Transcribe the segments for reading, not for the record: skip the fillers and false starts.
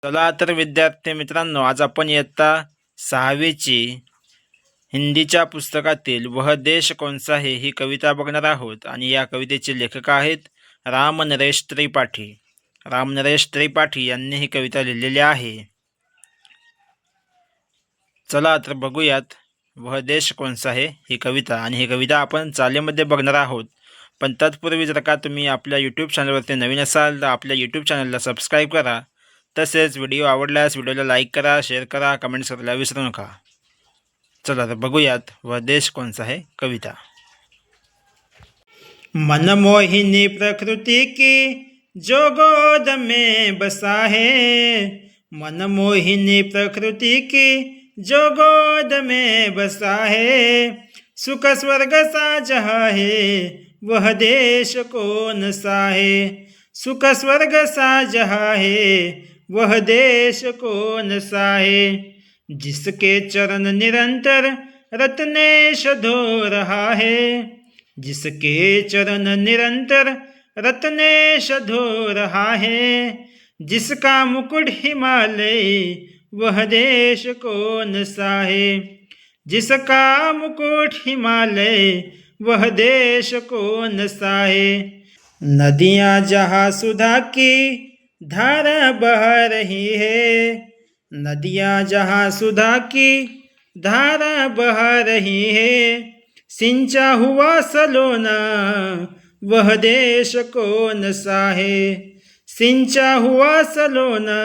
चला तर विद्यार्थी मित्रांनो, आज आपण इयत्ता 6वीची हिंदीच्या पुस्तकातील वह देश कौनसा है ही कविता बघणार आहोत. आणि या कवितेचे लेखक आहेत राम नरेश त्रिपाठी. राम नरेश त्रिपाठी यांनी ही कविता लिहिलेली आहे. चला तर बघूयात वह देश कौनसा है ही कविता. आणि ही कविता आपण चालीमध्ये बघणार आहोत. पण तत्पूर्वी जर का तुम्ही आपल्या यूट्यूब चॅनलवरती नवीन असाल तर आपल्या यूट्यूब चॅनलला सबस्क्राईब करा. तसेच व्हिडिओ आवडल्यास व्हिडिओला लाईक करा, शेअर करा, कमेंट्स करायला विसरू नका. चला तर बघूयात वह देश कौनसा है कविता. मनमोहिनी प्रकृति की जो गोद में बसा है, मनमोहिनी प्रकृति की जो गोद में बसा है, सुख स्वर्ग सा जहाँ है वह देश कौन सा है, सुख स्वर्ग सा जहाँ है वह देश कौन सा है, जिसके चरण निरंतर रत्नेश धो रहा है, जिसके चरण निरंतर रत्नेश धो रहा है, जिसका मुकुट हिमालय वह देश कौन सा है, जिसका मुकुट हिमालय वह देश कौन सा है, नदियाँ जहाँ सुधा की धारा बह रही है, नदियाँ जहाँ सुधा की धारा बह रही है, सिंचा हुआ सलोना वह देश कौन सा है, सिंचा हुआ सलोना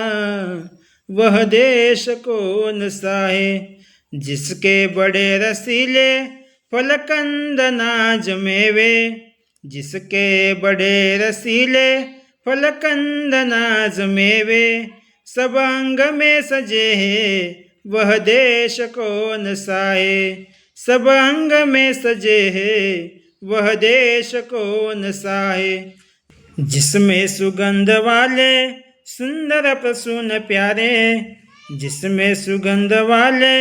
वह देश कौन सा है, जिसके बड़े रसीले फलकंद नाज मेवे, जिसके बड़े रसीले फलकंद नाज मेवे, सब अंग में सजे है वह देश कौन सा है, सब अंग में सजे है वह देश कौन सा है, जिसमें सुगंध वाले सुंदर प्रसून प्यारे, जिसमें सुगंध वाले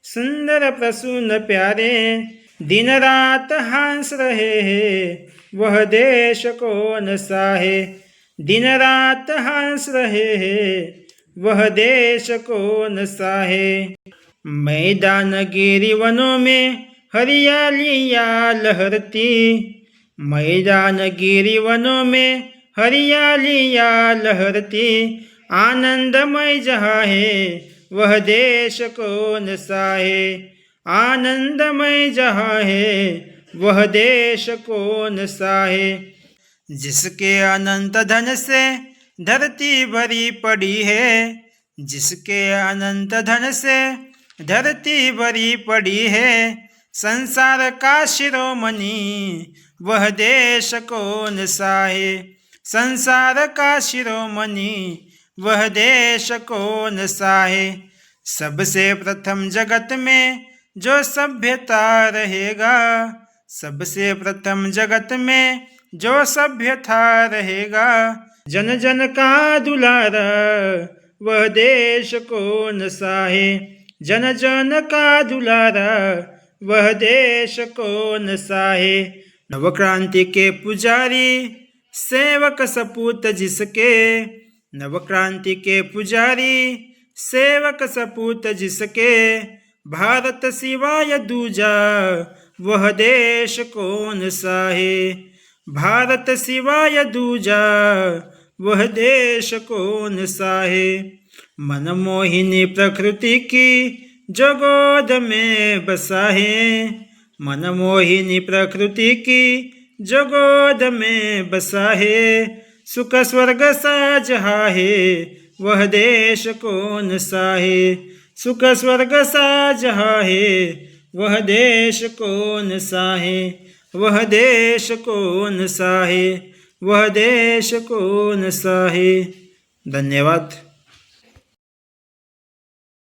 सुंदर प्रसून प्यारे, दिन रात हंस रहे हैं वह देश कौन सा है, दिन रात हंस रहे हैं वह देश कौन सा है, मैदान गिरी वनों में हरियालियाँ लहरती, मैदान गिरी वनों में हरियालियाँ लहरती, आनंदमय जहाँ है वह देश कौन सा है, आनंदमय जहाँ है वह देश कौन सा है, जिसके अनंत धन से धरती भरी पड़ी है, जिसके अनंत धन से धरती भरी पड़ी है, संसार का शिरोमणि वह देश कौन सा है, संसार का शिरोमणि वह देश कौन सा है, सबसे प्रथम जगत में जो सभ्यता रहेगा, सबसे प्रथम जगत में जो सभ्यता रहेगा, जन जन का दुलारा वह देश कौन सा है, जन जन का दुलारा वह देश कौन सा है, नवक्रांति के पुजारी सेवक सपूत जिसके, नवक्रांति के पुजारी सेवक सपूत जिसके, भारत सिवाय दूजा वह देश कौन सा है, भारत सिवाय दूजा वह देश कौन सा है, मनमोहिनी प्रकृति की जो गोद में बसा है, मनमोहिनी प्रकृति की जो गोद में बसा है, सुख स्वर्ग सा जहाँ है वह देश कौन सा है, सुख स्वर्ग सा जहाँ है वह देश कौन सा है, वह देश कौन सा है, वह देश कौन सा है. धन्यवाद.